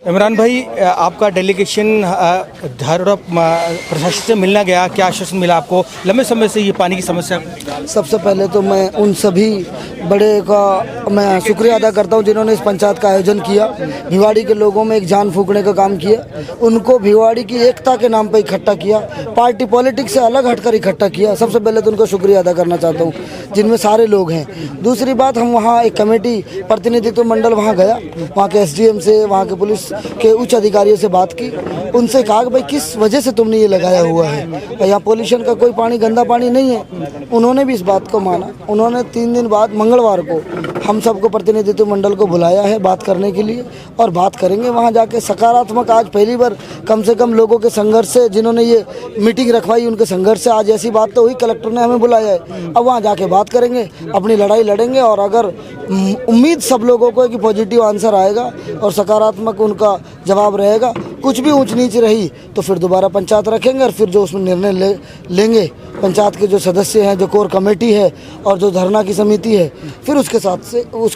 इमरान भाई, आपका डेलीगेशन धारवाड़ प्रशासन से मिलना गया, क्या आश्वासन मिला आपको? लंबे समय से ये पानी की समस्या। सबसे पहले तो मैं उन सभी बड़े का मैं शुक्रिया अदा करता हूं जिन्होंने इस पंचायत का आयोजन किया, भिवाड़ी के लोगों में एक जान फूंकने का काम किया, उनको भिवाड़ी की एकता के नाम पर इकट्ठा किया, पार्टी पॉलिटिक्स से अलग हटकर इकट्ठा किया। सबसे पहले तो उनको शुक्रिया अदा करना चाहता हूँ, जिनमें सारे लोग हैं। दूसरी बात, हम वहाँ एक कमेटी प्रतिनिधित्व मंडल वहाँ गया, वहाँ के SDM से, वहाँ के पुलिस के उच्च अधिकारियों से बात की, उनसे कहा कि भाई किस वजह से तुमने ये लगाया हुआ है, यहाँ पोल्यूशन का कोई पानी, गंदा पानी नहीं है। उन्होंने भी इस बात को माना। उन्होंने 3 दिन बाद मंगलवार को हम सबको प्रतिनिधित्व मंडल को बुलाया है बात करने के लिए, और बात करेंगे वहाँ जाके सकारात्मक। आज पहली बार कम से कम लोगों के संघर्ष से, जिन्होंने ये मीटिंग रखवाई उनके संघर्ष से आज ऐसी बात तो हुई, कलेक्टर ने हमें बुलाया है। अब वहाँ जाके बात करेंगे, अपनी लड़ाई लड़ेंगे, और अगर उम्मीद सब लोगों को है कि पॉजिटिव आंसर आएगा और सकारात्मक उनका जवाब रहेगा, कुछ भी ऊंच नीच रही तो फिर दोबारा पंचायत रखेंगे, और फिर जो उसमें निर्णय लेंगे पंचायत के जो सदस्य हैं, जो कोर कमेटी है और जो धरना की समिति है, फिर उसके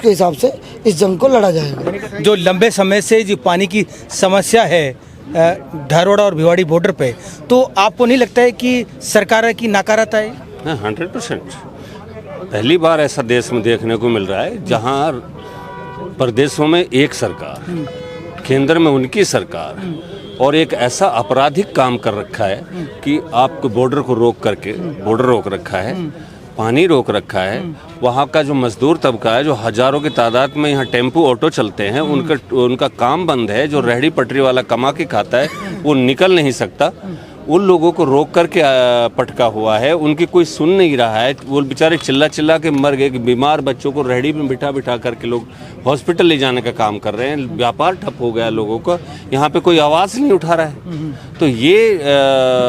हिसाब से इस जंग को लड़ा जाएगा। जो लंबे समय से जो पानी की समस्या है धारवाड़ और भिवाड़ी बॉर्डर पे, तो आपको नहीं लगता है कि सरकार की नाकाराता है? 100% पहली बार ऐसा देश में देखने को मिल रहा है जहां प्रदेशों में एक सरकार, केंद्र में उनकी सरकार, और एक ऐसा आपराधिक काम कर रखा है कि आपको बॉर्डर को रोक करके बॉर्डर रोक रखा है, पानी रोक रखा है। वहाँ का जो मजदूर तबका है, जो हजारों की तादाद में यहाँ टेम्पो ऑटो चलते हैं, उनका काम बंद है। जो रेहड़ी पटरी वाला कमा के खाता है वो निकल नहीं सकता। उन लोगों को रोक करके पटका हुआ है, उनकी कोई सुन नहीं रहा है। वो बेचारे चिल्ला चिल्ला के मर गए। बीमार बच्चों को रेहड़ी में बिठा बिठा करके लोग हॉस्पिटल ले जाने का काम कर रहे हैं। व्यापार ठप हो गया लोगों का, यहाँ पे कोई आवाज़ नहीं उठा रहा है। तो ये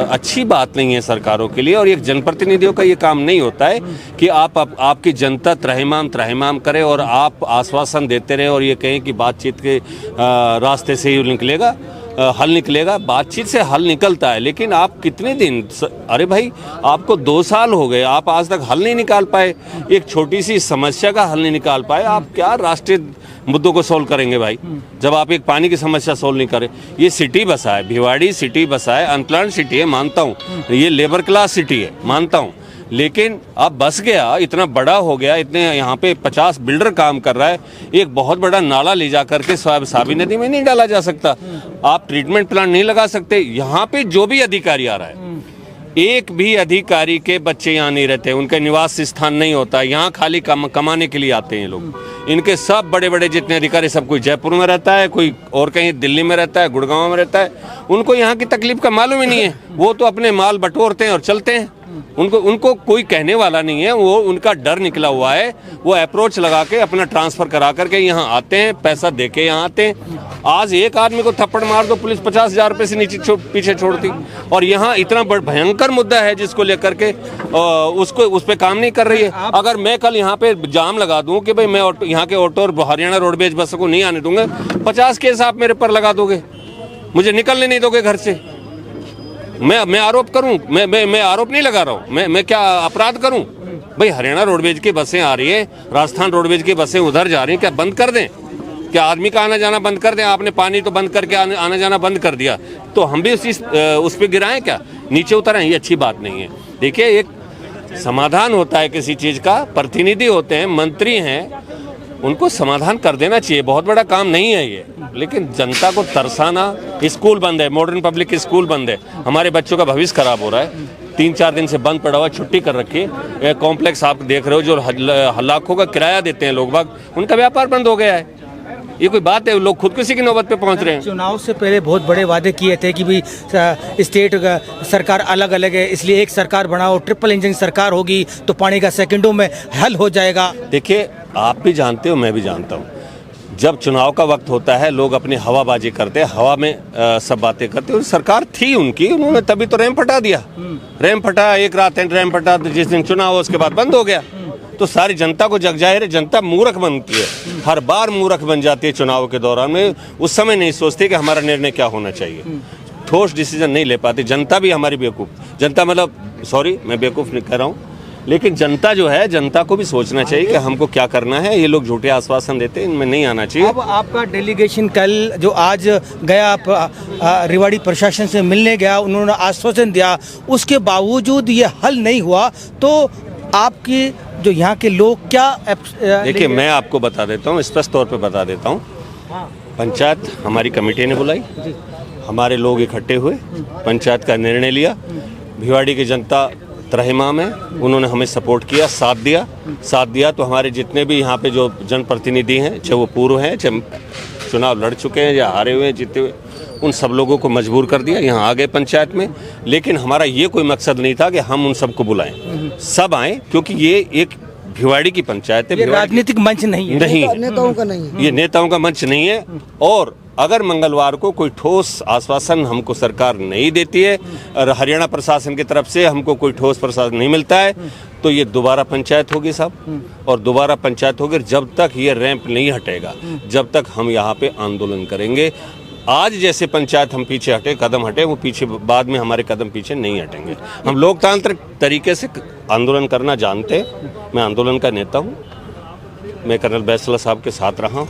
अच्छी बात नहीं है सरकारों के लिए, और एक जनप्रतिनिधियों का ये काम नहीं होता है कि आपकी जनता त्रहिमाम करे और आप आश्वासन देते रहे और ये कहें कि बातचीत के रास्ते से ही निकलेगा, हल निकलेगा। बातचीत से हल निकलता है, लेकिन आप कितने दिन, अरे भाई आपको 2 साल हो गए, आप आज तक हल नहीं निकाल पाए, एक छोटी सी समस्या का हल नहीं निकाल पाए। आप क्या राष्ट्रीय मुद्दों को सोल्व करेंगे भाई, जब आप एक पानी की समस्या सोल्व नहीं करें? ये सिटी बसा है, भिवाड़ी सिटी बसा है, अनप्लान सिटी है, मानता हूँ, ये लेबर क्लास सिटी है, मानता हूँ, लेकिन अब बस गया, इतना बड़ा हो गया, इतने यहाँ पे 50 बिल्डर काम कर रहा है। एक बहुत बड़ा नाला ले जा करके साबी नदी में नहीं डाला जा सकता, आप ट्रीटमेंट प्लांट नहीं लगा सकते। यहाँ पे जो भी अधिकारी आ रहा है, एक भी अधिकारी के बच्चे यहाँ नहीं रहते, उनका निवास स्थान नहीं होता, यहाँ खाली कमाने के लिए आते हैं लोग। इनके सब बड़े बड़े जितने अधिकारी, सब कोई जयपुर में रहता है, कोई और कहीं दिल्ली में रहता है, गुड़गांव में रहता है, उनको यहाँ की तकलीफ का मालूम ही नहीं है। वो तो अपने माल बटोरते हैं और चलते हैं, उनको कोई कहने वाला नहीं है। वो उनका डर निकला हुआ है, वो अप्रोच लगा के अपना ट्रांसफर करा करके यहाँ आते हैं, पैसा दे के यहाँ आते हैं। आज एक आदमी को थप्पड़ मार दो, पुलिस 50,000 रुपये से नीचे पीछे छोड़ती। और यहाँ इतना भयंकर मुद्दा है जिसको लेकर के उस पर काम नहीं कर रही है। अगर मैं कल यहाँ पे जाम लगा दूँ कि भाई मैं यहाँ के ऑटो और हरियाणा रोडवेज बसों को नहीं आने दूंगा, 50 केस आप मेरे पर लगा दोगे, मुझे निकलने नहीं दोगे घर से। मैं आरोप करूं? मैं आरोप नहीं लगा रहा हूं, मैं क्या अपराध करूं? भाई हरियाणा रोडवेज की बसें आ रही है, राजस्थान रोडवेज की बसें उधर जा रही हैं, क्या बंद कर दें? क्या आदमी का आना जाना बंद कर दें? आपने पानी तो बंद करके आना जाना बंद कर दिया, तो हम भी उस पर गिराएं क्या, नीचे उतरें? ये अच्छी बात नहीं है। देखिए, एक समाधान होता है किसी चीज़ का, प्रतिनिधि होते हैं, मंत्री हैं, उनको समाधान कर देना चाहिए। बहुत बड़ा काम नहीं है ये, लेकिन जनता को तरसाना। स्कूल बंद है, मॉडर्न पब्लिक स्कूल बंद है, हमारे बच्चों का भविष्य खराब हो रहा है। 3-4 दिन से बंद पड़ा हुआ, छुट्टी कर रखी है। कॉम्प्लेक्स आप देख रहे हो, जो लाखों का किराया देते हैं लोग बाग, उनका व्यापार बंद हो गया है। ये कोई बात है? लोग खुदकुशी की नौबत पे पहुंच रहे हैं। चुनाव से पहले बहुत बड़े वादे किए थे कि भाई स्टेट सरकार अलग अलग है, इसलिए एक सरकार बनाओ, ट्रिपल इंजन सरकार होगी तो पानी का सेकंडों में हल हो जाएगा। देखिए, आप भी जानते हो, मैं भी जानता हूँ, जब चुनाव का वक्त होता है लोग अपनी हवाबाजी करते हैं, हवा में सब बातें करते हैं। सरकार थी उनकी, उन्होंने तभी तो रैंप हटा दिया। रैंप हटा, एक रात रैंप हटा, जिस दिन चुनाव उसके बाद बंद हो गया। तो सारी जनता को जग जाहिर है, जनता मूर्ख बनती है, हर बार मूर्ख बन जाती है चुनाव के दौरान में। उस समय नहीं सोचती कि हमारा निर्णय क्या होना चाहिए, ठोस डिसीजन नहीं ले पाती। जनता भी हमारी बेवकूफ़, जनता मतलब, सॉरी मैं बेवकूफ़ नहीं कह रहा हूँ, लेकिन जनता जो है, जनता को भी सोचना चाहिए कि हमको क्या करना है। ये लोग झूठे आश्वासन देते हैं, इनमें नहीं आना चाहिए। अब आपका डेलीगेशन कल जो आज गया रेवाड़ी प्रशासन से मिलने गया, उन्होंने आश्वासन दिया, उसके बावजूद ये हल नहीं हुआ, तो आपकी जो यहाँ के लोग क्या देखिए, मैं आपको बता देता हूँ, स्पष्ट तौर पे बता देता हूँ। पंचायत हमारी कमेटी ने बुलाई, हमारे लोग इकट्ठे हुए, पंचायत का निर्णय लिया। भिवाड़ी की जनता त्रहिमाम है, उन्होंने हमें सपोर्ट किया, साथ दिया। तो हमारे जितने भी यहाँ पे जो जनप्रतिनिधि हैं, चाहे वो पूर्व हैं, चाहे चुनाव लड़ चुके हैं या हारे हुए हैं, जीते हुए, उन सब लोगों को मजबूर कर दिया, यहाँ आ गए पंचायत में। लेकिन हमारा ये कोई मकसद नहीं था कि हम उन सबको बुलाएं, सब आए, क्योंकि ये एक भिवाड़ी की पंचायत है। ये राजनीतिक मंच नहीं है, नेताओं का नहीं है, ये नेताओं का मंच नहीं है। और अगर मंगलवार को कोई ठोस आश्वासन हमको सरकार नहीं देती है और हरियाणा प्रशासन की तरफ से हमको कोई ठोस प्रशासन नहीं मिलता है, तो ये दोबारा पंचायत होगी साहब, और दोबारा पंचायत होगी। जब तक ये रैंप नहीं हटेगा, जब तक हम यहाँ पे आंदोलन करेंगे। आज जैसे पंचायत हम पीछे हटे, कदम हटे, वो पीछे बाद में हमारे कदम पीछे नहीं हटेंगे। हम लोकतांत्रिक तरीके से आंदोलन करना जानते हैं। मैं आंदोलन का नेता हूँ, मैं कर्नल बैसला साहब के साथ रहा हूँ,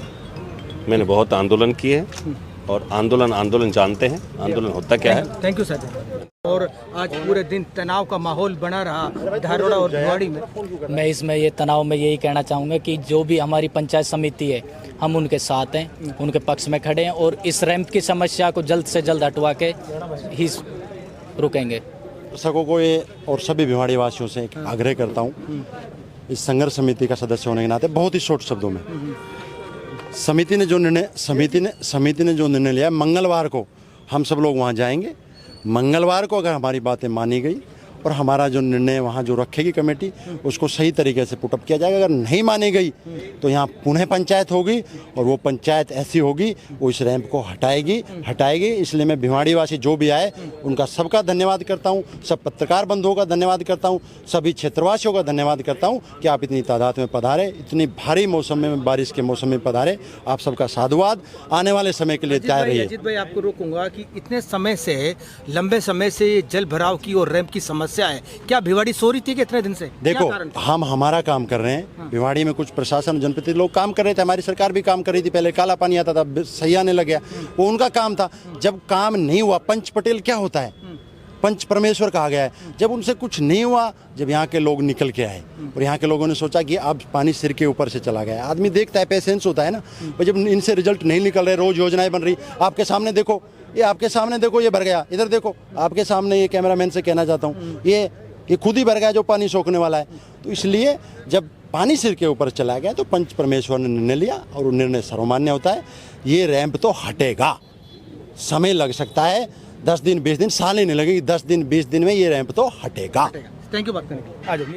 मैंने बहुत आंदोलन किए हैं और आंदोलन जानते हैं, आंदोलन होता क्या है। Thank you sir. और आज पूरे दिन तनाव का माहौल बना रहा धारोड़ा और भिवाड़ी में। मैं इसमें ये तनाव में यही कहना चाहूँगा कि जो भी हमारी पंचायत समिति है, हम उनके साथ हैं, उनके पक्ष में खड़े हैं और इस रैंप की समस्या को जल्द से जल्द हटवा के ही रुकेंगे। दर्शकों को ये और सभी भिवाड़ी वासियों से एक आग्रह करता हूँ, इस संघर्ष समिति का सदस्य होने के नाते बहुत ही शॉर्ट शब्दों में समिति ने जो निर्णय लिया, मंगलवार को हम सब लोग वहाँ जाएंगे। मंगलवार को अगर हमारी बातें मानी गई और हमारा जो निर्णय वहाँ जो रखेगी कमेटी, उसको सही तरीके से पुटअप किया जाएगा। अगर नहीं मानी गई तो यहाँ पुनः पंचायत होगी और वो पंचायत ऐसी होगी, वो इस रैंप को हटाएगी। इसलिए मैं भिवाड़ी वासी जो भी आए उनका सबका धन्यवाद करता हूँ, सब पत्रकार बंधुओं का धन्यवाद करता हूँ, सभी क्षेत्रवासियों का धन्यवाद करता हूँ कि आप इतनी तादाद में पधारे, इतनी भारी मौसम में, बारिश के मौसम में पधारे। आप सबका साधुवाद। आने वाले समय के लिए तैयार रहिए। अजीत भाई, आपको रोकूंगा कि इतने समय से, लंबे समय से ये जल भराव की और रैंप की समस्या है, क्या भिवाड़ी सो रही थी कि इतने दिन से? देखो, हम हमारा काम कर रहे हैं। भिवाड़ी में कुछ प्रशासन, जनप्रतिनिधि लोग काम कर रहे थे, हमारी सरकार भी काम कर रही थी। पहले काला पानी आता था, सही आने लग गया, वो उनका काम था। जब काम नहीं हुआ, पंच पटेल क्या होता है, पंच परमेश्वर कहा गया है। जब उनसे कुछ नहीं हुआ, जब यहाँ के लोग निकल के आए और यहाँ के लोगों ने सोचा कि अब पानी सिर के ऊपर से चला गया, आदमी देखता है, पेशेंस होता है ना। और जब इनसे रिजल्ट नहीं निकल रहे, रोज योजनाएं बन रही, आपके सामने देखो, ये आपके सामने देखो, ये भर गया, इधर देखो, आपके सामने, ये कैमरामैन से कहना चाहता हूँ, ये खुद ही भर गया जो पानी सोखने वाला है। तो इसलिए जब पानी सिर के ऊपर चला गया तो पंच परमेश्वर ने निर्णय लिया और वो निर्णय सर्वमान्य होता है। ये रैंप तो हटेगा, समय लग सकता है, 10 दिन 20 दिन, साल ही नहीं लगेगी, 10 दिन 20 दिन में ये रैंप तो हटेगा। थैंक यू बात करने के लिए। आ जाओ।